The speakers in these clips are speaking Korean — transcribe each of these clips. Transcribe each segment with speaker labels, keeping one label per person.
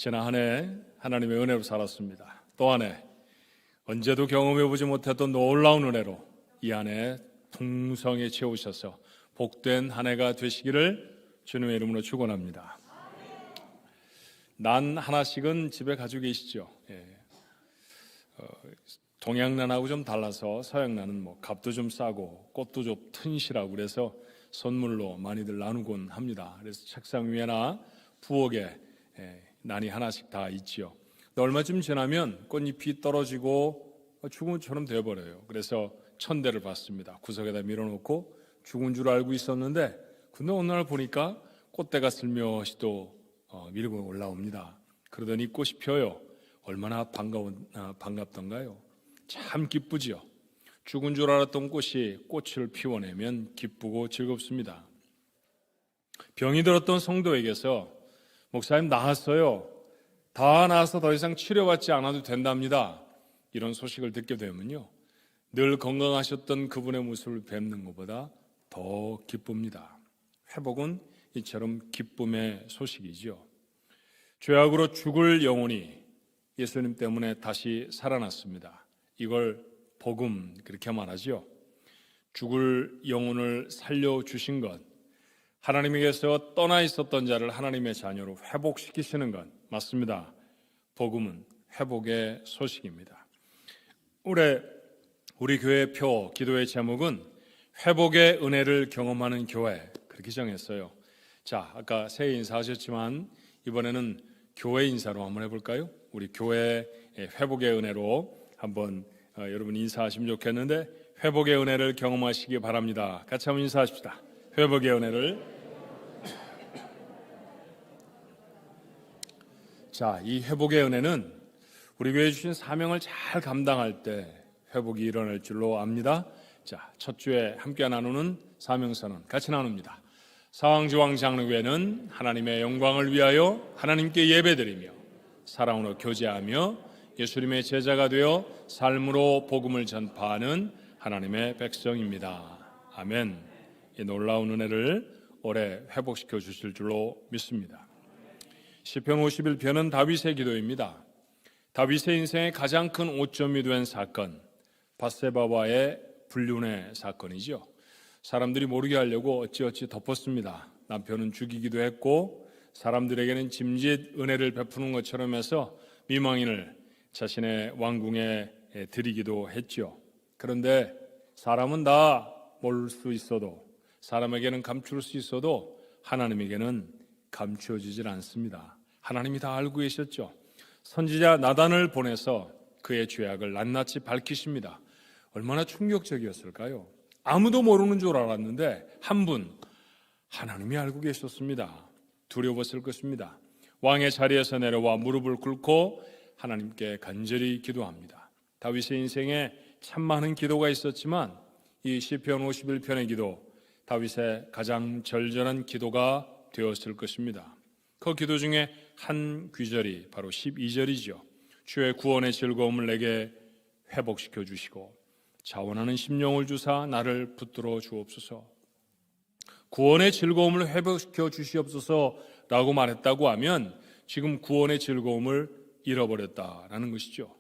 Speaker 1: 지난 한 해 하나님의 은혜로 살았습니다. 또 한 해 언제도 경험해보지 못했던 놀라운 은혜로 이 한 해 풍성히 채우셔서 복된 한 해가 되시기를 주님의 이름으로 축원합니다. 난 하나씩은 집에 가지고 계시죠? 동양난하고 좀 달라서 서양난은 값도 좀 싸고 꽃도 좀 튼실하고 그래서 선물로 많이들 나누곤 합니다. 그래서 책상 위에나 부엌에 난이 하나씩 다 있지요. 얼마쯤 지나면 꽃잎이 떨어지고 죽은 것처럼 되어버려요. 그래서 천대를 받습니다. 구석에다 밀어놓고 죽은 줄 알고 있었는데 근데 어느 날 보니까 꽃대가 슬며시 또 밀고 올라옵니다. 그러더니 꽃이 펴요. 얼마나 반갑던가요. 참 기쁘지요. 죽은 줄 알았던 꽃이 꽃을 피워내면 기쁘고 즐겁습니다. 병이 들었던 성도에게서 목사님 나았어요. 다 나아서 더 이상 치료받지 않아도 된답니다. 이런 소식을 듣게 되면요, 늘 건강하셨던 그분의 모습을 뵙는 것보다 더 기쁩니다. 회복은 이처럼 기쁨의 소식이죠. 죄악으로 죽을 영혼이 예수님 때문에 다시 살아났습니다. 이걸 복음 그렇게 말하죠. 죽을 영혼을 살려주신 것, 하나님에게서 떠나 있었던 자를 하나님의 자녀로 회복시키시는 것 맞습니다. 복음은 회복의 소식입니다. 올해 우리 교회 표 기도의 제목은 회복의 은혜를 경험하는 교회 그렇게 정했어요. 자, 아까 새해 인사하셨지만 이번에는 교회 인사로 한번 해볼까요? 우리 교회 회복의 은혜로 한번 여러분 인사하시면 좋겠는데 회복의 은혜를 경험하시기 바랍니다. 같이 한번 인사하십시다. 회복의 은혜를. 자, 이 회복의 은혜는 우리 교회에 주신 사명을 잘 감당할 때 회복이 일어날 줄로 압니다. 자, 첫 주에 함께 나누는 사명선언 같이 나눕니다. 사왕지왕 장로교회는 하나님의 영광을 위하여 하나님께 예배드리며 사랑으로 교제하며 예수님의 제자가 되어 삶으로 복음을 전파하는 하나님의 백성입니다. 아멘. 이 놀라운 은혜를 올해 회복시켜 주실 줄로 믿습니다. 시편 51편은 다윗의 기도입니다. 다윗의 인생의 가장 큰 오점이 된 사건, 밧세바와의 불륜의 사건이죠. 사람들이 모르게 하려고 어찌어찌 덮었습니다. 남편은 죽이기도 했고 사람들에게는 짐짓 은혜를 베푸는 것처럼 해서 미망인을 자신의 왕궁에 들이기도 했죠. 그런데 사람은 다 모를 수 있어도, 사람에게는 감출 수 있어도 하나님에게는 감추어지질 않습니다. 하나님이 다 알고 계셨죠. 선지자 나단을 보내서 그의 죄악을 낱낱이 밝히십니다. 얼마나 충격적이었을까요? 아무도 모르는 줄 알았는데 한 분 하나님이 알고 계셨습니다. 두려웠을 것입니다. 왕의 자리에서 내려와 무릎을 꿇고 하나님께 간절히 기도합니다. 다윗의 인생에 참 많은 기도가 있었지만 이 시편 51편의 기도, 다윗의 가장 절절한 기도가 되었을 것입니다. 그 기도 중에 한 귀절이 바로 12절이죠. 주의 구원의 즐거움을 내게 회복시켜 주시고 자원하는 심령을 주사 나를 붙들어 주옵소서. 구원의 즐거움을 회복시켜 주시옵소서라고 말했다고 하면 지금 구원의 즐거움을 잃어버렸다라는 것이죠.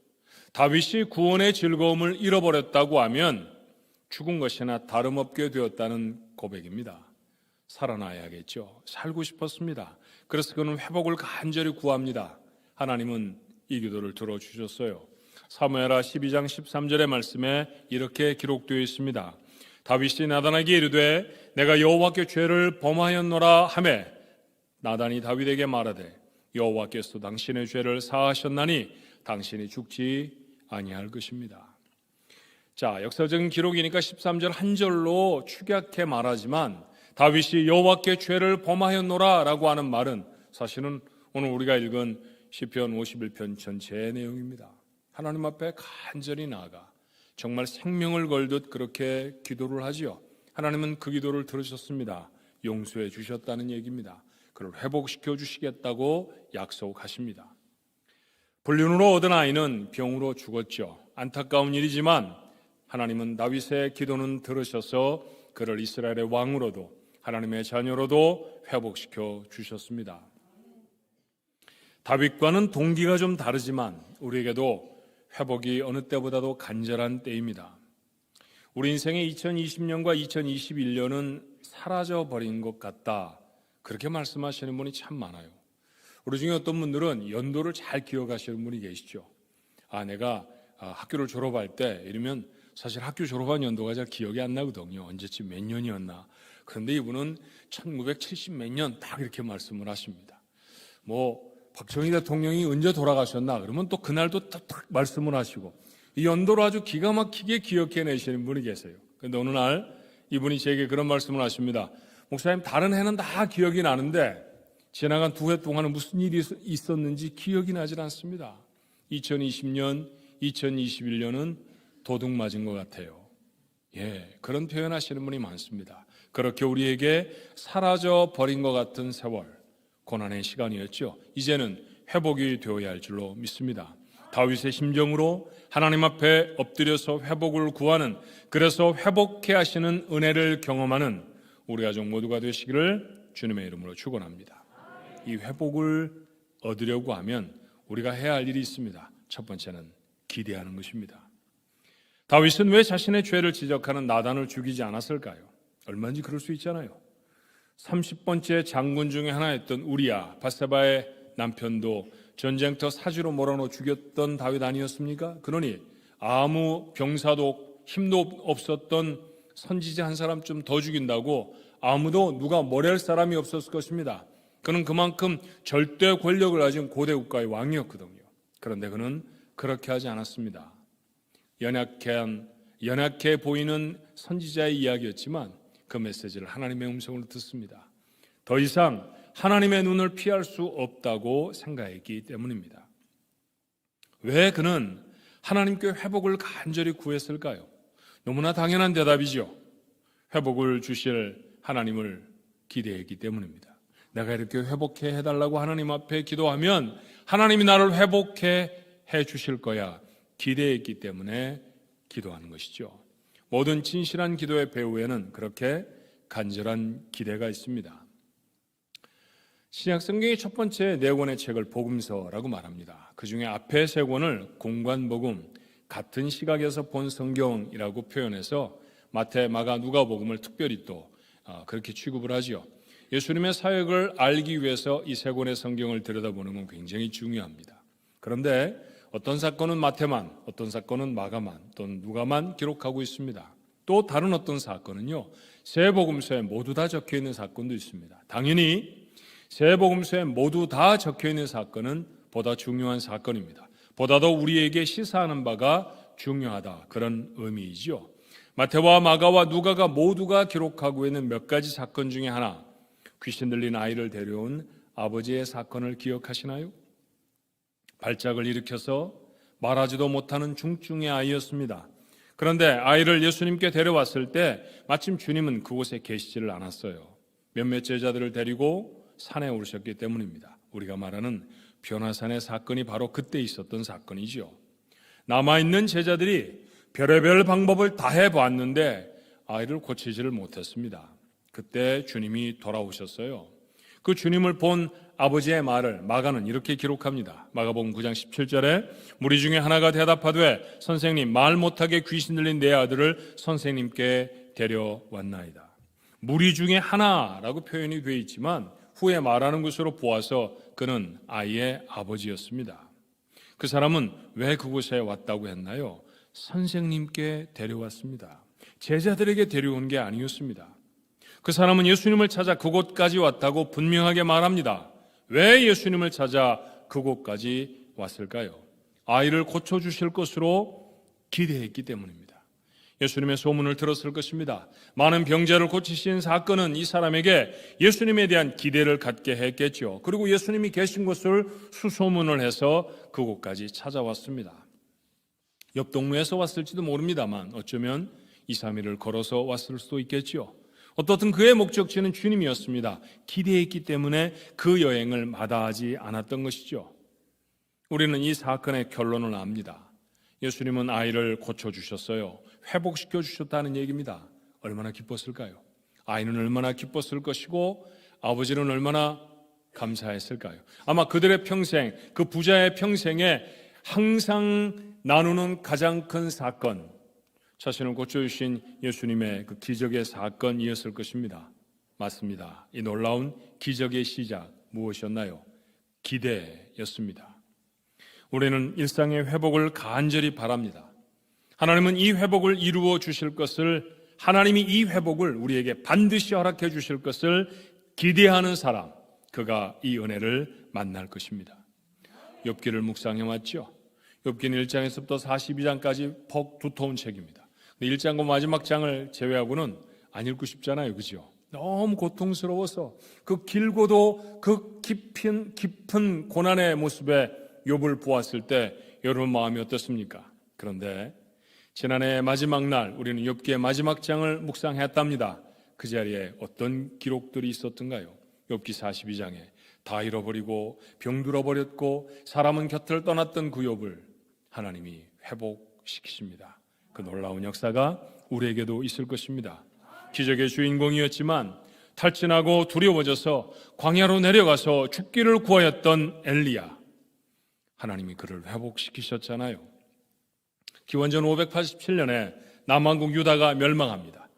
Speaker 1: 다윗이 구원의 즐거움을 잃어버렸다고 하면 죽은 것이나 다름없게 되었다는 고백입니다. 살아나야겠죠. 살고 싶었습니다. 그래서 그는 회복을 간절히 구합니다. 하나님은 이 기도를 들어주셨어요. 사무엘하 12장 13절의 말씀에 이렇게 기록되어 있습니다. 다윗이 나단에게 이르되 내가 여호와께 죄를 범하였노라 하매 나단이 다윗에게 말하되 여호와께서 당신의 죄를 사하셨나니 당신이 죽지 아니할 것입니다. 자, 역사적인 기록이니까 13절 한 절로 축약해 말하지만 다윗이 여호와께 죄를 범하였노라 라고 하는 말은 사실은 오늘 우리가 읽은 시편 51편 전체의 내용입니다. 하나님 앞에 간절히 나아가 정말 생명을 걸듯 그렇게 기도를 하지요. 하나님은 그 기도를 들으셨습니다. 용서해 주셨다는 얘기입니다. 그를 회복시켜 주시겠다고 약속하십니다. 불륜으로 얻은 아이는 병으로 죽었죠. 안타까운 일이지만 하나님은 다윗의 기도는 들으셔서 그를 이스라엘의 왕으로도 하나님의 자녀로도 회복시켜 주셨습니다. 다윗과는 동기가 좀 다르지만 우리에게도 회복이 어느 때보다도 간절한 때입니다. 우리 인생의 2020년과 2021년은 사라져버린 것 같다, 그렇게 말씀하시는 분이 참 많아요. 우리 중에 어떤 분들은 연도를 잘 기억하시는 분이 계시죠. 내가 학교를 졸업할 때 이러면 사실 학교 졸업한 연도가 잘 기억이 안 나거든요. 언제쯤 몇 년이었나. 그런데 이분은 1970 몇 년 딱 이렇게 말씀을 하십니다. 박정희 대통령이 언제 돌아가셨나 그러면 또 그날도 딱 말씀을 하시고, 이 연도를 아주 기가 막히게 기억해내시는 분이 계세요. 그런데 어느 날 이분이 제게 그런 말씀을 하십니다. 목사님, 다른 해는 다 기억이 나는데 지나간 두 해 동안은 무슨 일이 있었는지 기억이 나질 않습니다. 2020년, 2021년은 도둑 맞은 것 같아요. 그런 표현하시는 분이 많습니다. 그렇게 우리에게 사라져 버린 것 같은 세월, 고난의 시간이었죠. 이제는 회복이 되어야 할 줄로 믿습니다. 다윗의 심정으로 하나님 앞에 엎드려서 회복을 구하는, 그래서 회복해 하시는 은혜를 경험하는 우리 가족 모두가 되시기를 주님의 이름으로 축원합니다. 이 회복을 얻으려고 하면 우리가 해야 할 일이 있습니다. 첫 번째는 기대하는 것입니다. 다윗은 왜 자신의 죄를 지적하는 나단을 죽이지 않았을까요? 얼마든지 그럴 수 있잖아요. 30번째 장군 중에 하나였던 우리야, 밧세바의 남편도 전쟁터 사지로 몰아넣어 죽였던 다윗 아니었습니까? 그러니 아무 병사도 힘도 없었던 선지자 한 사람 좀 더 죽인다고 아무도 누가 머리할 사람이 없었을 것입니다. 그는 그만큼 절대 권력을 가진 고대 국가의 왕이었거든요. 그런데 그는 그렇게 하지 않았습니다. 연약해 보이는 선지자의 이야기였지만 그 메시지를 하나님의 음성으로 듣습니다. 더 이상 하나님의 눈을 피할 수 없다고 생각했기 때문입니다. 왜 그는 하나님께 회복을 간절히 구했을까요? 너무나 당연한 대답이죠. 회복을 주실 하나님을 기대했기 때문입니다. 내가 이렇게 회복해 해달라고 하나님 앞에 기도하면 하나님이 나를 회복해 주실 거야 기대했기 때문에 기도하는 것이죠. 모든 진실한 기도의 배후에는 그렇게 간절한 기대가 있습니다. 신약 성경의 첫 번째 네 권의 책을 복음서라고 말합니다. 그 중에 앞에 세 권을 공관복음, 같은 시각에서 본 성경이라고 표현해서 마태, 마가, 누가복음을 특별히 또 그렇게 취급을 하죠. 예수님의 사역을 알기 위해서 이 세 권의 성경을 들여다보는 건 굉장히 중요합니다. 그런데 어떤 사건은 마태만, 어떤 사건은 마가만, 또는 누가만 기록하고 있습니다. 또 다른 어떤 사건은요, 세 복음서에 모두 다 적혀 있는 사건도 있습니다. 당연히 세 복음서에 모두 다 적혀 있는 사건은 보다 중요한 사건입니다. 보다 더 우리에게 시사하는 바가 중요하다, 그런 의미이죠. 마태와 마가와 누가가 모두가 기록하고 있는 몇 가지 사건 중에 하나, 귀신 들린 아이를 데려온 아버지의 사건을 기억하시나요? 발작을 일으켜서 말하지도 못하는 중증의 아이였습니다. 그런데 아이를 예수님께 데려왔을 때 마침 주님은 그곳에 계시지를 않았어요. 몇몇 제자들을 데리고 산에 오르셨기 때문입니다. 우리가 말하는 변화산의 사건이 바로 그때 있었던 사건이죠. 남아있는 제자들이 별의별 방법을 다 해봤는데 아이를 고치지를 못했습니다. 그때 주님이 돌아오셨어요. 그 주님을 본 아버지의 말을 마가는 이렇게 기록합니다. 마가복음 9장 17절에 무리 중에 하나가 대답하되 선생님, 말 못하게 귀신 들린 내 아들을 선생님께 데려왔나이다. 무리 중에 하나라고 표현이 되어 있지만 후에 말하는 것으로 보아서 그는 아이의 아버지였습니다. 그 사람은 왜 그곳에 왔다고 했나요? 선생님께 데려왔습니다. 제자들에게 데려온 게 아니었습니다. 그 사람은 예수님을 찾아 그곳까지 왔다고 분명하게 말합니다. 왜 예수님을 찾아 그곳까지 왔을까요? 아이를 고쳐주실 것으로 기대했기 때문입니다. 예수님의 소문을 들었을 것입니다. 많은 병자를 고치신 사건은 이 사람에게 예수님에 대한 기대를 갖게 했겠죠. 그리고 예수님이 계신 것을 수소문을 해서 그곳까지 찾아왔습니다. 옆 동네에서 왔을지도 모릅니다만 어쩌면 2, 3일을 걸어서 왔을 수도 있겠죠. 어떻든 그의 목적지는 주님이었습니다. 기대했기 때문에 그 여행을 마다하지 않았던 것이죠. 우리는 이 사건의 결론을 압니다. 예수님은 아이를 고쳐주셨어요. 회복시켜 주셨다는 얘기입니다. 얼마나 기뻤을까요? 아이는 얼마나 기뻤을 것이고 아버지는 얼마나 감사했을까요? 아마 그들의 평생, 그 부자의 평생에 항상 나누는 가장 큰 사건, 자신을 고쳐주신 예수님의 그 기적의 사건이었을 것입니다. 맞습니다. 이 놀라운 기적의 시작 무엇이었나요? 기대였습니다. 우리는 일상의 회복을 간절히 바랍니다. 하나님은 이 회복을 이루어 주실 것을, 하나님이 이 회복을 우리에게 반드시 허락해 주실 것을 기대하는 사람, 그가 이 은혜를 만날 것입니다. 욥기를 묵상해 왔죠. 욥기는 1장에서부터 42장까지 퍽 두터운 책입니다. 1장과 마지막 장을 제외하고는 안 읽고 싶잖아요. 그죠? 너무 고통스러워서 그 길고도 그 깊은 고난의 모습에 욥을 보았을 때 여러분 마음이 어떻습니까? 그런데 지난해 마지막 날 우리는 욥기의 마지막 장을 묵상했답니다. 그 자리에 어떤 기록들이 있었던가요? 욥기 42장에 다 잃어버리고 병들어버렸고 사람은 곁을 떠났던 그 욥을 하나님이 회복시키십니다. 그 놀라운 역사가 우리에게도 있을 것입니다. 기적의 주인공이었지만 탈진하고 두려워져서 광야로 내려가서 죽기를 구하였던 엘리야, 하나님이 그를 회복시키셨잖아요. 기원전 587년에 남왕국 유다가 멸망합니다.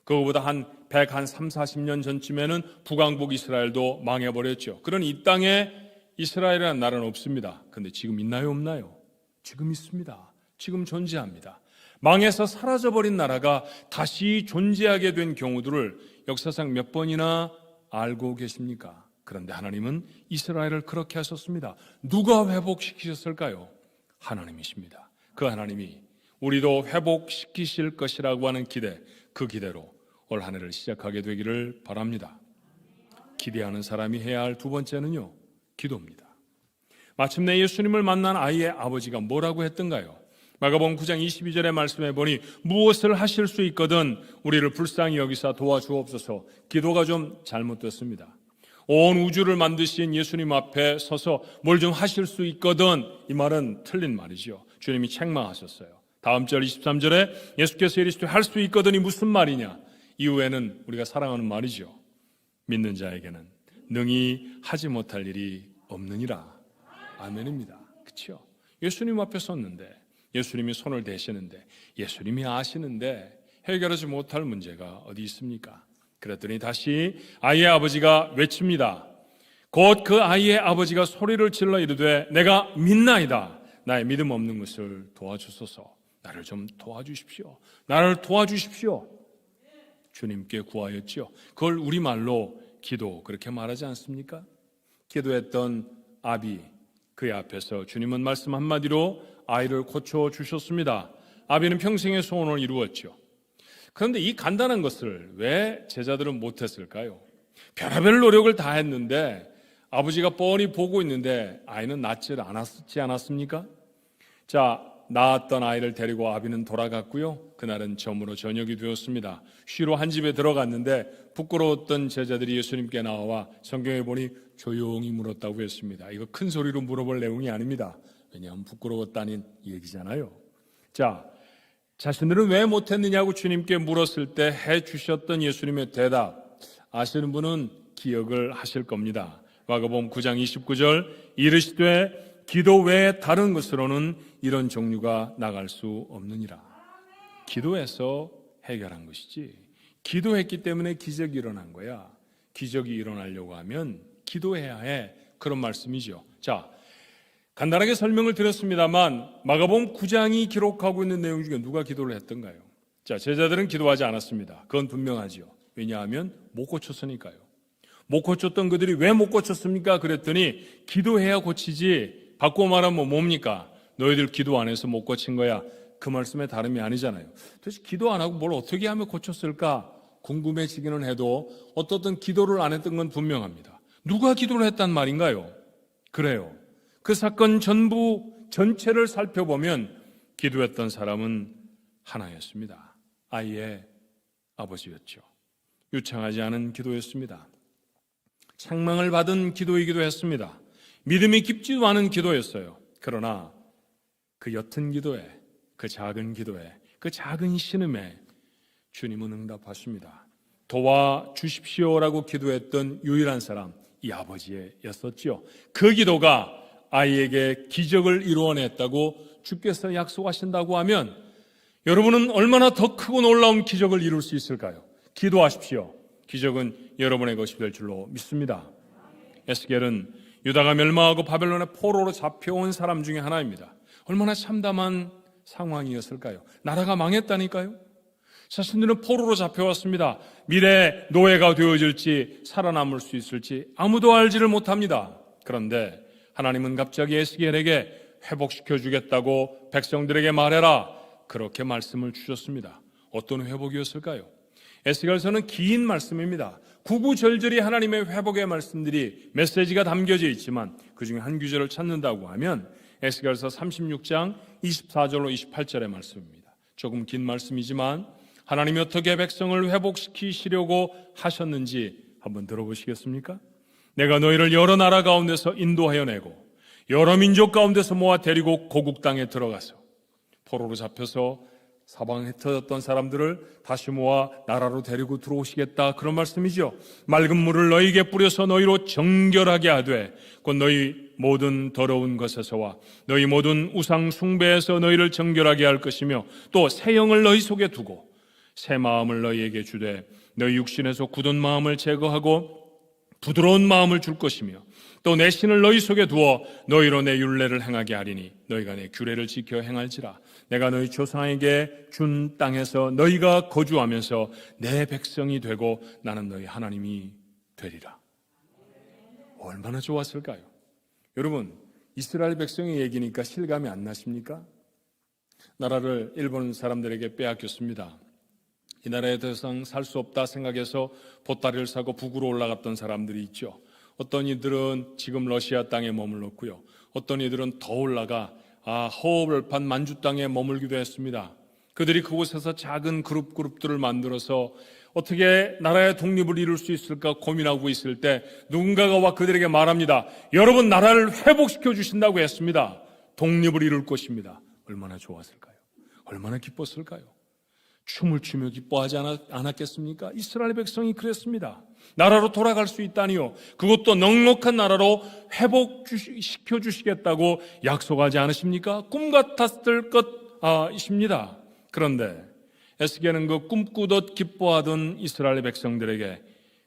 Speaker 1: 그거보다 한 130-40년 전쯤에는 북왕국 이스라엘도 망해버렸죠. 그런 이 땅에 이스라엘이라는 나라는 없습니다. 그런데 지금 있나요, 없나요? 지금 있습니다. 지금 존재합니다. 망해서 사라져버린 나라가 다시 존재하게 된 경우들을 역사상 몇 번이나 알고 계십니까? 그런데 하나님은 이스라엘을 그렇게 하셨습니다. 누가 회복시키셨을까요? 하나님이십니다. 그 하나님이 우리도 회복시키실 것이라고 하는 기대, 그 기대로 올 한 해를 시작하게 되기를 바랍니다. 기대하는 사람이 해야 할 두 번째는요, 기도입니다. 마침내 예수님을 만난 아이의 아버지가 뭐라고 했던가요? 마가복음 9장 22절의 말씀에 보니 무엇을 하실 수 있거든 우리를 불쌍히 여기사 도와주옵소서. 기도가 좀 잘못됐습니다. 온 우주를 만드신 예수님 앞에 서서 뭘 좀 하실 수 있거든, 이 말은 틀린 말이죠. 주님이 책망하셨어요. 다음 절 23절에 예수께서 이르시되 할 수 있거든이 무슨 말이냐? 이후에는 우리가 사랑하는 말이죠. 믿는 자에게는 능히 하지 못할 일이 없느니라. 아멘입니다. 그렇죠? 예수님 앞에 섰는데, 예수님이 손을 대시는데, 예수님이 아시는데 해결하지 못할 문제가 어디 있습니까? 그랬더니 다시 아이의 아버지가 외칩니다. 곧 그 아이의 아버지가 소리를 질러 이르되 내가 믿나이다. 나의 믿음 없는 것을 도와주소서. 나를 좀 도와주십시오. 나를 도와주십시오. 주님께 구하였죠. 그걸 우리말로 기도, 그렇게 말하지 않습니까? 기도했던 아비, 그의 앞에서 주님은 말씀 한마디로 아이를 고쳐주셨습니다. 아비는 평생의 소원을 이루었죠. 그런데 이 간단한 것을 왜 제자들은 못했을까요? 별의별 노력을 다 했는데 아버지가 뻔히 보고 있는데 아이는 낫지 않았습니까? 자, 낳았던 아이를 데리고 아비는 돌아갔고요. 그날은 저물어 저녁이 되었습니다. 쉬러 한 집에 들어갔는데 부끄러웠던 제자들이 예수님께 나와 성경에 보니 조용히 물었다고 했습니다. 이거 큰 소리로 물어볼 내용이 아닙니다. 왜냐하면 부끄러웠다는 얘기잖아요. 자, 자신들은 왜 못했느냐고 주님께 물었을 때 해주셨던 예수님의 대답, 아시는 분은 기억을 하실 겁니다. 마가복음 9장 29절, 이르시되 기도 외에 다른 것으로는 이런 종류가 나갈 수 없느니라. 기도해서 해결한 것이지, 기도했기 때문에 기적이 일어난 거야. 기적이 일어나려고 하면 기도해야 해. 그런 말씀이죠. 자, 간단하게 설명을 드렸습니다만 마가복음 9장이 기록하고 있는 내용 중에 누가 기도를 했던가요? 자, 제자들은 기도하지 않았습니다. 그건 분명하죠. 왜냐하면 못 고쳤으니까요. 못 고쳤던 그들이 왜 못 고쳤습니까? 그랬더니 기도해야 고치지, 바꿔 말하면 뭡니까? 너희들 기도 안 해서 못 고친 거야. 그 말씀의 다름이 아니잖아요. 도대체 기도 안 하고 뭘 어떻게 하면 고쳤을까? 궁금해지기는 해도 어떻든 기도를 안 했던 건 분명합니다. 누가 기도를 했단 말인가요? 그래요. 그 사건 전체를 살펴보면 기도했던 사람은 하나였습니다. 아이의 아버지였죠. 유창하지 않은 기도였습니다. 책망을 받은 기도이기도 했습니다. 믿음이 깊지도 않은 기도였어요. 그러나 그 옅은 기도에, 그 작은 기도에, 그 작은 신음에 주님은 응답하십니다. 도와주십시오라고 기도했던 유일한 사람, 이 아버지였었죠. 그 기도가 아이에게 기적을 이루어냈다고 주께서 약속하신다고 하면 여러분은 얼마나 더 크고 놀라운 기적을 이룰 수 있을까요? 기도하십시오. 기적은 여러분의 것이 될 줄로 믿습니다. 에스겔은 유다가 멸망하고 바벨론의 포로로 잡혀온 사람 중에 하나입니다. 얼마나 참담한 상황이었을까요? 나라가 망했다니까요. 자신들은 포로로 잡혀왔습니다. 미래에 노예가 되어질지 살아남을 수 있을지 아무도 알지를 못합니다. 그런데 하나님은 갑자기 에스겔에게 회복시켜 주겠다고 백성들에게 말해라, 그렇게 말씀을 주셨습니다. 어떤 회복이었을까요? 에스겔서는 긴 말씀입니다. 구구절절히 하나님의 회복의 말씀들이 메시지가 담겨져 있지만 그 중에 한 구절을 찾는다고 하면 에스겔서 36장 24절로 28절의 말씀입니다. 조금 긴 말씀이지만 하나님이 어떻게 백성을 회복시키시려고 하셨는지 한번 들어보시겠습니까? 내가 너희를 여러 나라 가운데서 인도하여 내고 여러 민족 가운데서 모아 데리고 고국 땅에 들어가서 포로로 잡혀서 사방에 흩어졌던 사람들을 다시 모아 나라로 데리고 들어오시겠다, 그런 말씀이죠. 맑은 물을 너희에게 뿌려서 너희로 정결하게 하되 곧 너희 모든 더러운 것에서와 너희 모든 우상 숭배에서 너희를 정결하게 할 것이며 또 새 영을 너희 속에 두고 새 마음을 너희에게 주되 너희 육신에서 굳은 마음을 제거하고 부드러운 마음을 줄 것이며 또 내 신을 너희 속에 두어 너희로 내 율례를 행하게 하리니 너희가 내 규례를 지켜 행할지라. 내가 너희 조상에게 준 땅에서 너희가 거주하면서 내 백성이 되고 나는 너희 하나님이 되리라. 얼마나 좋았을까요? 여러분, 이스라엘 백성의 얘기니까 실감이 안 나십니까? 나라를 일본 사람들에게 빼앗겼습니다. 이 나라에 더 이상 살 수 없다 생각해서 보따리를 사고 북으로 올라갔던 사람들이 있죠. 어떤 이들은 지금 러시아 땅에 머물렀고요. 어떤 이들은 더 올라가 허허벌판 만주 땅에 머물기도 했습니다. 그들이 그곳에서 작은 그룹들을 만들어서 어떻게 나라의 독립을 이룰 수 있을까 고민하고 있을 때 누군가가 와 그들에게 말합니다. 여러분, 나라를 회복시켜 주신다고 했습니다. 독립을 이룰 것입니다. 얼마나 좋았을까요? 얼마나 기뻤을까요? 춤을 추며 기뻐하지 않았겠습니까? 이스라엘 백성이 그랬습니다. 나라로 돌아갈 수 있다니요, 그것도 넉넉한 나라로 회복시켜 주시겠다고 약속하지 않으십니까? 꿈 같았을 것입니다. 그런데 에스겔은 그 꿈꾸듯 기뻐하던 이스라엘 백성들에게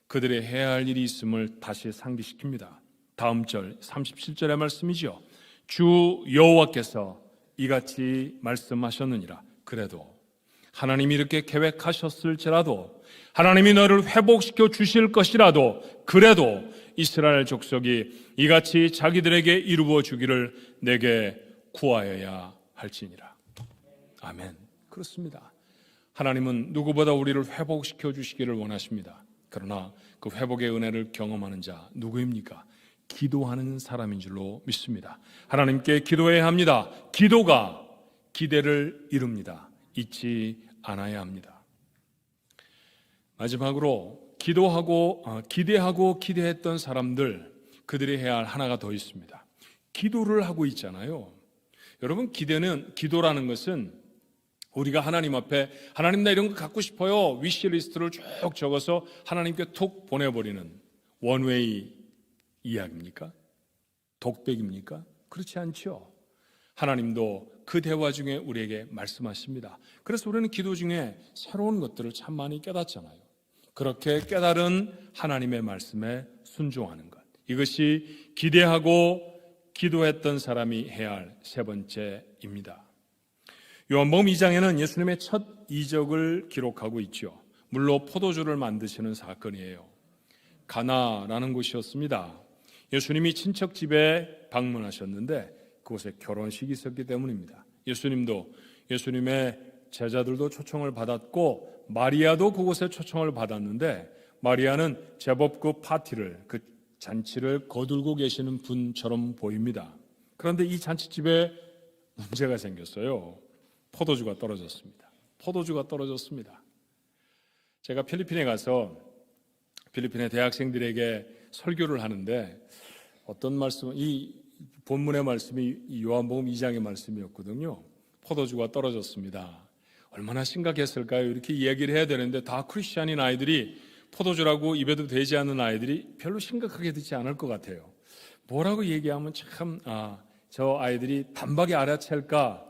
Speaker 1: 그들이 해야 할 일이 있음을 다시 상기시킵니다. 다음 절 37절의 말씀이죠. 주 여호와께서 이같이 말씀하셨느니라. 그래도 하나님이 이렇게 계획하셨을지라도, 하나님이 너를 회복시켜 주실 것이라도, 그래도 이스라엘 족속이 이같이 자기들에게 이루어 주기를 내게 구하여야 할지니라. 아멘. 그렇습니다. 하나님은 누구보다 우리를 회복시켜 주시기를 원하십니다. 그러나 그 회복의 은혜를 경험하는 자 누구입니까? 기도하는 사람인 줄로 믿습니다. 하나님께 기도해야 합니다. 기도가 기대를 이룹니다. 잊지 않아야 합니다. 마지막으로 기대하고 기대했던 사람들, 그들이 해야 할 하나가 더 있습니다. 기도를 하고 있잖아요. 여러분, 기도라는 것은 우리가 하나님 앞에 하나님 나 이런 거 갖고 싶어요, 위시리스트를 쭉 적어서 하나님께 톡 보내버리는 원웨이 이야기입니까? 독백입니까? 그렇지 않죠. 하나님도 그 대화 중에 우리에게 말씀하십니다. 그래서 우리는 기도 중에 새로운 것들을 참 많이 깨닫잖아요. 그렇게 깨달은 하나님의 말씀에 순종하는 것, 이것이 기대하고 기도했던 사람이 해야 할 세 번째입니다. 요한복음 2장에는 예수님의 첫 이적을 기록하고 있죠. 물로 포도주를 만드시는 사건이에요. 가나라는 곳이었습니다. 예수님이 친척 집에 방문하셨는데 그곳에 결혼식이 있었기 때문입니다. 예수님의 제자들도 초청을 받았고 마리아도 그곳에 초청을 받았는데 마리아는 제법 그 잔치를 거들고 계시는 분처럼 보입니다. 그런데 이 잔치집에 문제가 생겼어요. 포도주가 떨어졌습니다. 제가 필리핀에 가서 필리핀의 대학생들에게 설교를 하는데 어떤 이 본문의 말씀이 요한복음 2장의 말씀이었거든요. 포도주가 떨어졌습니다. 얼마나 심각했을까요? 이렇게 이야기를 해야 되는데 다 크리스찬인 아이들이 포도주라고 입에도 대지 않는 아이들이 별로 심각하게 듣지 않을 것 같아요. 뭐라고 얘기하면 참 저 아이들이 단박에 알아챌까?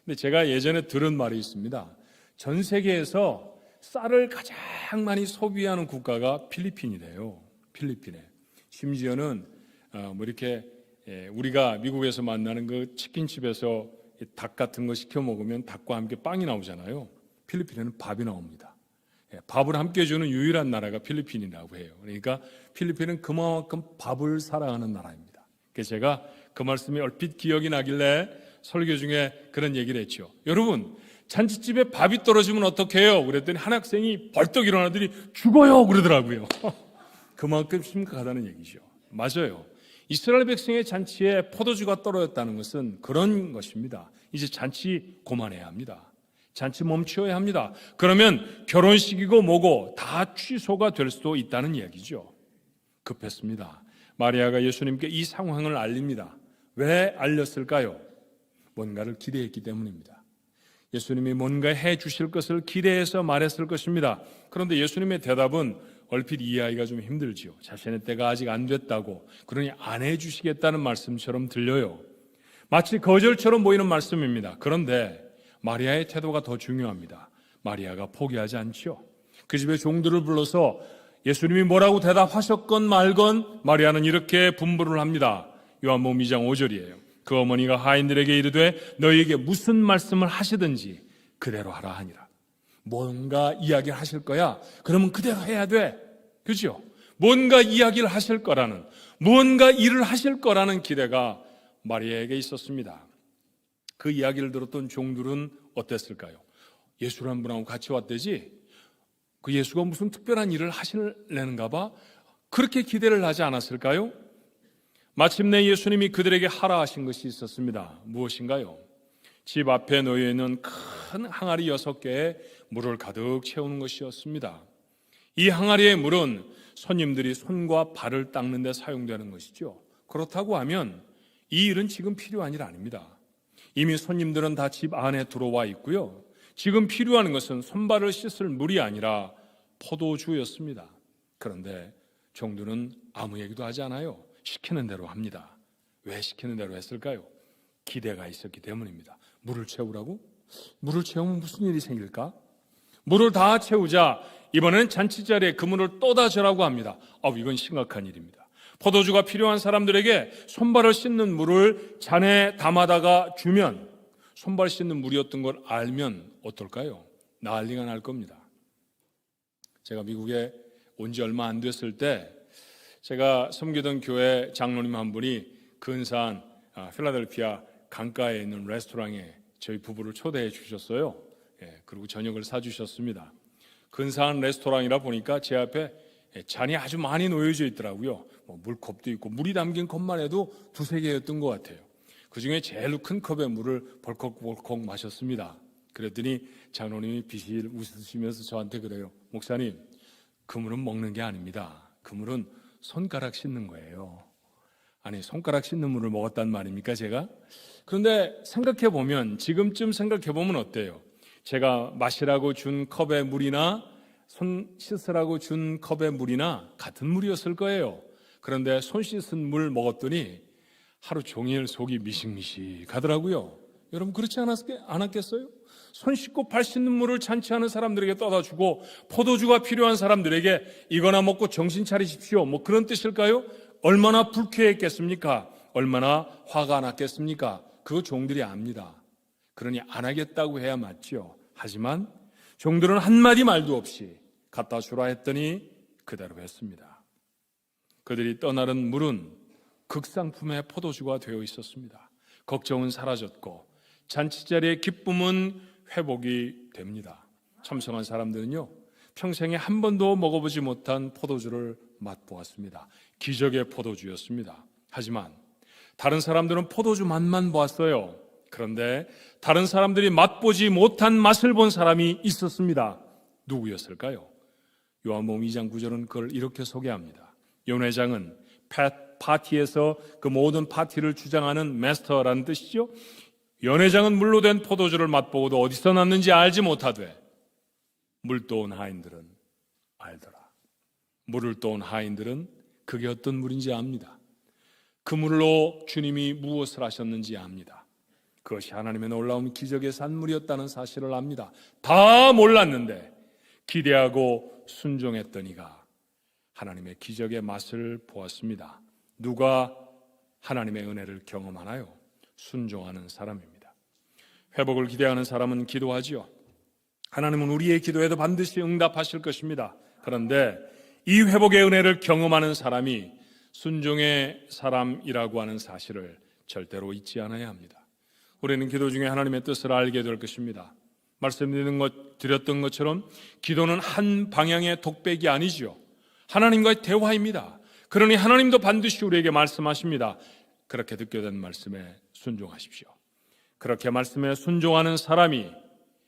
Speaker 1: 근데 제가 예전에 들은 말이 있습니다. 전 세계에서 쌀을 가장 많이 소비하는 국가가 필리핀이래요. 필리핀에. 심지어는 뭐 이렇게 우리가 미국에서 만나는 그 치킨집에서 닭 같은 거 시켜 먹으면 닭과 함께 빵이 나오잖아요. 필리핀에는 밥이 나옵니다. 밥을 함께 주는 유일한 나라가 필리핀이라고 해요. 그러니까 필리핀은 그만큼 밥을 사랑하는 나라입니다. 그래서 제가 그 말씀이 얼핏 기억이 나길래 설교 중에 그런 얘기를 했죠. 여러분, 잔치집에 밥이 떨어지면 어떻게 해요? 그랬더니 한 학생이 벌떡 일어나더니 죽어요 그러더라고요. 그만큼 심각하다는 얘기죠. 맞아요. 이스라엘 백성의 잔치에 포도주가 떨어졌다는 것은 그런 것입니다. 이제 잔치 그만해야 합니다. 잔치 멈춰야 합니다. 그러면 결혼식이고 뭐고 다 취소가 될 수도 있다는 이야기죠. 급했습니다. 마리아가 예수님께 이 상황을 알립니다. 왜 알렸을까요? 뭔가를 기대했기 때문입니다. 예수님이 뭔가 해 주실 것을 기대해서 말했을 것입니다. 그런데 예수님의 대답은 얼핏 이해하기가 좀 힘들지요. 자신의 때가 아직 안 됐다고, 그러니 안 해주시겠다는 말씀처럼 들려요. 마치 거절처럼 보이는 말씀입니다. 그런데 마리아의 태도가 더 중요합니다. 마리아가 포기하지 않죠. 그 집에 종들을 불러서 예수님이 뭐라고 대답하셨건 말건 마리아는 이렇게 분부를 합니다. 요한복음 2장 5절이에요. 그 어머니가 하인들에게 이르되 너희에게 무슨 말씀을 하시든지 그대로 하라 하니라. 뭔가 이야기를 하실 거야. 그러면 그대로 해야 돼. 그죠? 뭔가 이야기를 하실 거라는, 무언가 일을 하실 거라는 기대가 마리아에게 있었습니다. 그 이야기를 들었던 종들은 어땠을까요? 예수라는 분하고 같이 왔대지? 그 예수가 무슨 특별한 일을 하실래는가 봐? 그렇게 기대를 하지 않았을까요? 마침내 예수님이 그들에게 하라 하신 것이 있었습니다. 무엇인가요? 집 앞에 놓여 있는 큰 항아리 6개에 물을 가득 채우는 것이었습니다. 이 항아리의 물은 손님들이 손과 발을 닦는 데 사용되는 것이죠. 그렇다고 하면 이 일은 지금 필요한 일 아닙니다. 이미 손님들은 다 집 안에 들어와 있고요. 지금 필요한 것은 손발을 씻을 물이 아니라 포도주였습니다. 그런데 종들은 아무 얘기도 하지 않아요. 시키는 대로 합니다. 왜 시키는 대로 했을까요? 기대가 있었기 때문입니다. 물을 채우라고? 물을 채우면 무슨 일이 생길까? 물을 다 채우자 이번에는 잔치자리에 그 물을 또 다주라고 합니다. 이건 심각한 일입니다. 포도주가 필요한 사람들에게 손발을 씻는 물을 잔에 담아다가 주면 손발 씻는 물이었던 걸 알면 어떨까요? 난리가 날 겁니다. 제가 미국에 온 지 얼마 안 됐을 때 제가 섬기던 교회 장로님 한 분이 근사한 필라델피아 강가에 있는 레스토랑에 저희 부부를 초대해 주셨어요. 그리고 저녁을 사주셨습니다. 근사한 레스토랑이라 보니까 제 앞에 잔이 아주 많이 놓여져 있더라고요. 물컵도 있고 물이 담긴 컵만 해도 2-3개였던 것 같아요. 그중에 제일 큰 컵에 물을 벌컥벌컥 마셨습니다. 그랬더니 장로님이 비실 웃으시면서 저한테 그래요. 목사님, 그 물은 먹는 게 아닙니다. 그 물은 손가락 씻는 거예요. 아니, 손가락 씻는 물을 먹었단 말입니까, 제가? 그런데 생각해보면, 지금쯤 생각해보면 어때요? 제가 마시라고 준 컵의 물이나 손 씻으라고 준 컵의 물이나 같은 물이었을 거예요. 그런데 손 씻은 물 먹었더니 하루 종일 속이 미식미식하더라고요. 여러분 그렇지 않았겠어요? 손 씻고 발 씻는 물을 잔치하는 사람들에게 떠다 주고 포도주가 필요한 사람들에게 이거나 먹고 정신 차리십시오. 그런 뜻일까요? 얼마나 불쾌했겠습니까? 얼마나 화가 났겠습니까? 그거 종들이 압니다. 그러니 안 하겠다고 해야 맞죠. 하지만 종들은 한마디 말도 없이 갖다 주라 했더니 그대로 했습니다. 그들이 떠나는 물은 극상품의 포도주가 되어 있었습니다. 걱정은 사라졌고 잔치자리의 기쁨은 회복이 됩니다. 참석한 사람들은요, 평생에 한 번도 먹어보지 못한 포도주를 맛보았습니다. 기적의 포도주였습니다. 하지만 다른 사람들은 포도주 맛만 보았어요. 그런데 다른 사람들이 맛보지 못한 맛을 본 사람이 있었습니다. 누구였을까요? 요한복음 2장 9절은 그걸 이렇게 소개합니다. 연회장은 파티에서 그 모든 파티를 주장하는 마스터라는 뜻이죠. 연회장은 물로 된 포도주를 맛보고도 어디서 났는지 알지 못하되 물도 온 하인들은 알더라. 물을 떠온 하인들은 그게 어떤 물인지 압니다. 그 물로 주님이 무엇을 하셨는지 압니다. 그것이 하나님의 놀라운 기적의 산물이었다는 사실을 압니다. 다 몰랐는데 기대하고 순종했더니가 하나님의 기적의 맛을 보았습니다. 누가 하나님의 은혜를 경험하나요? 순종하는 사람입니다. 회복을 기대하는 사람은 기도하지요. 하나님은 우리의 기도에도 반드시 응답하실 것입니다. 그런데 이 회복의 은혜를 경험하는 사람이 순종의 사람이라고 하는 사실을 절대로 잊지 않아야 합니다. 우리는 기도 중에 하나님의 뜻을 알게 될 것입니다. 말씀드렸던 것처럼 기도는 한 방향의 독백이 아니죠. 하나님과의 대화입니다. 그러니 하나님도 반드시 우리에게 말씀하십니다. 그렇게 듣게 된 말씀에 순종하십시오. 그렇게 말씀에 순종하는 사람이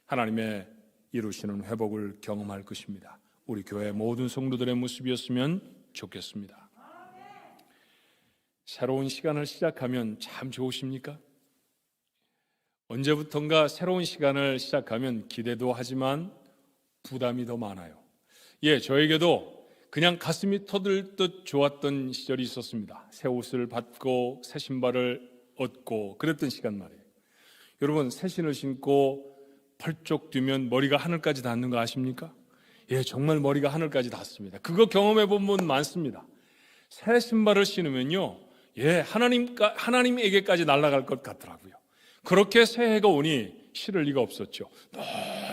Speaker 1: 하나님의 이루시는 회복을 경험할 것입니다. 우리 교회 모든 성도들의 모습이었으면 좋겠습니다. 새로운 시간을 시작하면 참 좋으십니까? 언제부턴가 새로운 시간을 시작하면 기대도 하지만 부담이 더 많아요. 저에게도 그냥 가슴이 터들듯 좋았던 시절이 있었습니다. 새 옷을 받고 새 신발을 얻고 그랬던 시간 말이에요. 여러분, 새 신을 신고 펄쩍 뛰면 머리가 하늘까지 닿는 거 아십니까? 정말 머리가 하늘까지 닿습니다. 그거 경험해 본 분 많습니다. 새 신발을 신으면요, 하나님에게까지 날아갈 것 같더라고요. 그렇게 새해가 오니 싫을 리가 없었죠.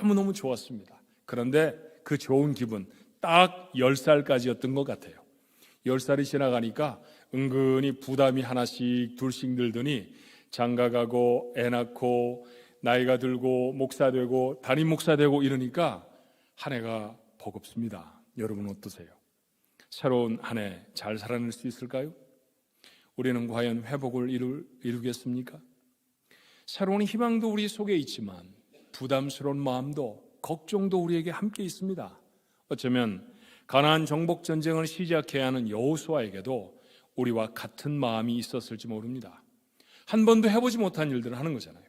Speaker 1: 너무너무 좋았습니다. 그런데 그 좋은 기분 딱 10살까지였던 것 같아요. 10살이 지나가니까 은근히 부담이 하나씩 둘씩 늘더니 장가가고 애 낳고 나이가 들고 목사 되고 담임 목사 되고 이러니까 한 해가 버겁습니다. 여러분 어떠세요? 새로운 한 해 잘 살아낼 수 있을까요? 우리는 과연 회복을 이루겠습니까? 새로운 희망도 우리 속에 있지만 부담스러운 마음도 걱정도 우리에게 함께 있습니다. 어쩌면 가나안 정복 전쟁을 시작해야 하는 여호수아에게도 우리와 같은 마음이 있었을지 모릅니다. 한 번도 해보지 못한 일들을 하는 거잖아요.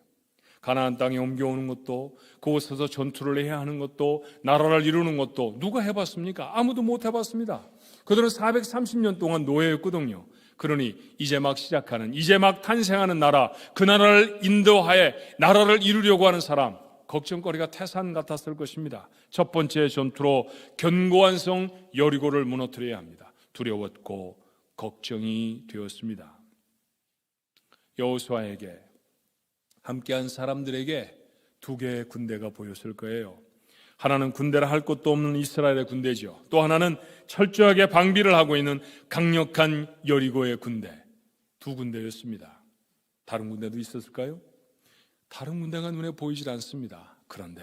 Speaker 1: 가나안 땅에 옮겨오는 것도, 그곳에서 전투를 해야 하는 것도, 나라를 이루는 것도 누가 해봤습니까? 아무도 못 해봤습니다. 그들은 430년 동안 노예였거든요. 그러니 이제 막 시작하는, 이제 막 탄생하는 나라, 그 나라를 인도하에 나라를 이루려고 하는 사람, 걱정거리가 태산 같았을 것입니다. 첫 번째 전투로 견고한 성 여리고를 무너뜨려야 합니다. 두려웠고 걱정이 되었습니다. 여호수아에게 함께한 사람들에게 두 개의 군대가 보였을 거예요. 하나는 군대라 할 것도 없는 이스라엘의 군대죠. 또 하나는 철저하게 방비를 하고 있는 강력한 여리고의 군대. 두 군대였습니다. 다른 군대도 있었을까요? 다른 군대가 눈에 보이질 않습니다. 그런데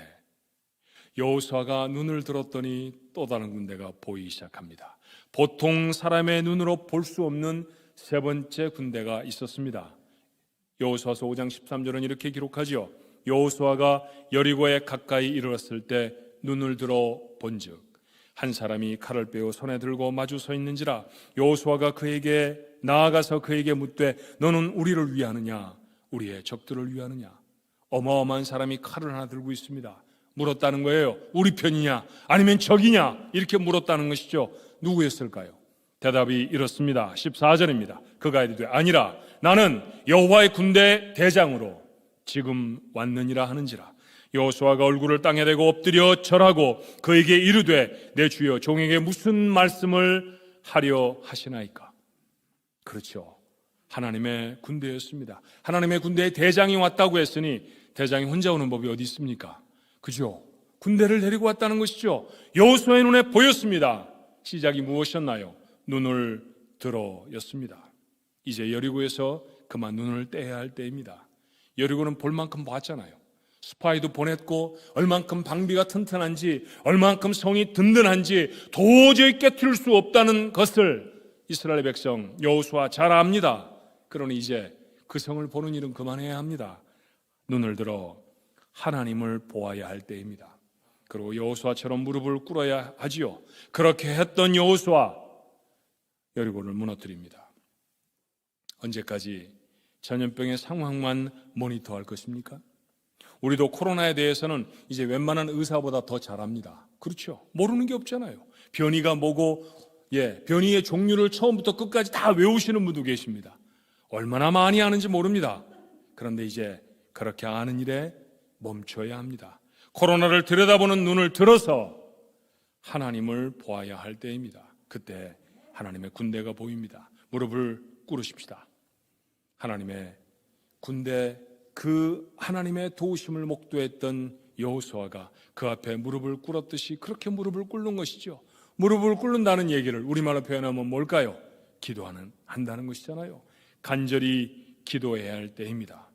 Speaker 1: 여호수아가 눈을 들었더니 또 다른 군대가 보이기 시작합니다. 보통 사람의 눈으로 볼 수 없는 세 번째 군대가 있었습니다. 여호수아서 5장 13절은 이렇게 기록하지요. 여호수아가 여리고에 가까이 이르렀을 때 눈을 들어 본즉 한 사람이 칼을 빼어 손에 들고 마주 서 있는지라. 여호수아가 그에게 나아가서 그에게 묻되 너는 우리를 위하느냐 우리의 적들을 위하느냐. 어마어마한 사람이 칼을 하나 들고 있습니다. 물었다는 거예요. 우리 편이냐 아니면 적이냐 이렇게 물었다는 것이죠. 누구였을까요? 대답이 이렇습니다. 14절입니다. 그가 이르되 아니라 나는 여호와의 군대 대장으로 지금 왔느니라 하는지라. 여호수아가 얼굴을 땅에 대고 엎드려 절하고 그에게 이르되 내 주여 종에게 무슨 말씀을 하려 하시나이까. 그렇죠. 하나님의 군대였습니다. 하나님의 군대의 대장이 왔다고 했으니 대장이 혼자 오는 법이 어디 있습니까? 그죠? 군대를 데리고 왔다는 것이죠. 여호수아의 눈에 보였습니다. 시작이 무엇이었나요? 눈을 들어였습니다. 이제 여리고에서 그만 눈을 떼야 할 때입니다. 여리고는 볼 만큼 봤잖아요. 스파이도 보냈고 얼만큼 방비가 튼튼한지 얼만큼 성이 든든한지 도저히 깨트릴 수 없다는 것을 이스라엘 백성 여호수아 잘 압니다. 그러니 이제 그 성을 보는 일은 그만해야 합니다. 눈을 들어 하나님을 보아야 할 때입니다. 그리고 여호수아처럼 무릎을 꿇어야 하지요. 그렇게 했던 여호수아 여리고를 무너뜨립니다. 언제까지 전염병의 상황만 모니터할 것입니까? 우리도 코로나에 대해서는 이제 웬만한 의사보다 더 잘 압니다. 그렇죠? 모르는 게 없잖아요. 변이가 뭐고 변희의 종류를 처음부터 끝까지 다 외우시는 분도 계십니다. 얼마나 많이 아는지 모릅니다. 그런데 이제 그렇게 아는 일에 멈춰야 합니다. 코로나를 들여다보는 눈을 들어서 하나님을 보아야 할 때입니다. 그때 하나님의 군대가 보입니다. 무릎을 꿇으십시다. 하나님의 군대, 그 하나님의 도우심을 목도했던 여호수아가 그 앞에 무릎을 꿇었듯이 그렇게 무릎을 꿇는 것이죠. 무릎을 꿇는다는 얘기를 우리말로 표현하면 뭘까요? 한다는 것이잖아요. 간절히 기도해야 할 때입니다.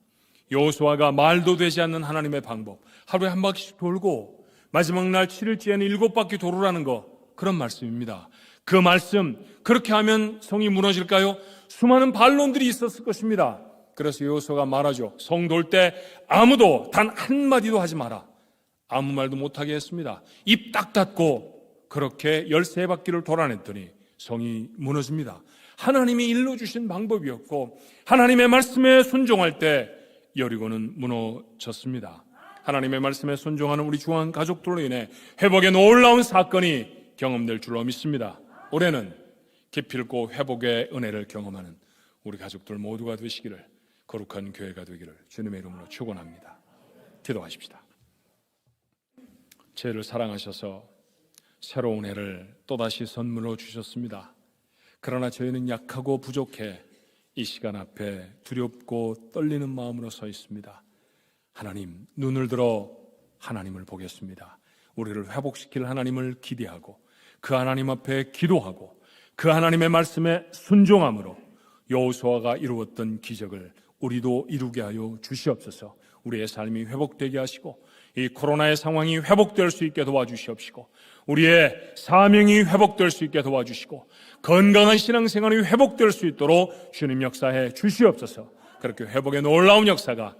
Speaker 1: 여호수아가 말도 되지 않는 하나님의 방법, 하루에 한 바퀴씩 돌고 마지막 날 7일째에는 7바퀴 돌으라는 거, 그런 말씀입니다. 그 말씀, 그렇게 하면 성이 무너질까요? 수많은 반론들이 있었을 것입니다. 그래서 여호수아가 말하죠. 성 돌 때 아무도 단 한마디도 하지 마라. 아무 말도 못하게 했습니다. 입 딱 닫고 그렇게 13바퀴를 돌아냈더니 성이 무너집니다. 하나님이 일러주신 방법이었고 하나님의 말씀에 순종할 때 여리고는 무너졌습니다. 하나님의 말씀에 순종하는 우리 중앙 가족들로 인해 회복의 놀라운 사건이 경험될 줄로 믿습니다. 올해는 기필코 회복의 은혜를 경험하는 우리 가족들 모두가 되시기를, 거룩한 교회가 되기를 주님의 이름으로 축원합니다. 기도하십시다. 죄를 사랑하셔서 새로운 해를 또다시 선물로 주셨습니다. 그러나 저희는 약하고 부족해 이 시간 앞에 두렵고 떨리는 마음으로 서 있습니다. 하나님, 눈을 들어 하나님을 보겠습니다. 우리를 회복시킬 하나님을 기대하고 그 하나님 앞에 기도하고 그 하나님의 말씀에 순종함으로 여호수아가 이루었던 기적을 우리도 이루게 하여 주시옵소서. 우리의 삶이 회복되게 하시고 이 코로나의 상황이 회복될 수 있게 도와주시옵시고 우리의 사명이 회복될 수 있게 도와주시고 건강한 신앙생활이 회복될 수 있도록 주님 역사해 주시옵소서. 그렇게 회복의 놀라운 역사가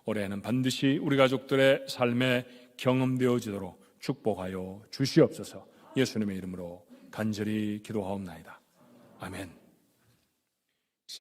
Speaker 1: 올해는 반드시 우리 가족들의 삶에 경험되어지도록 축복하여 주시옵소서. 예수님의 이름으로 간절히 기도하옵나이다. 아멘.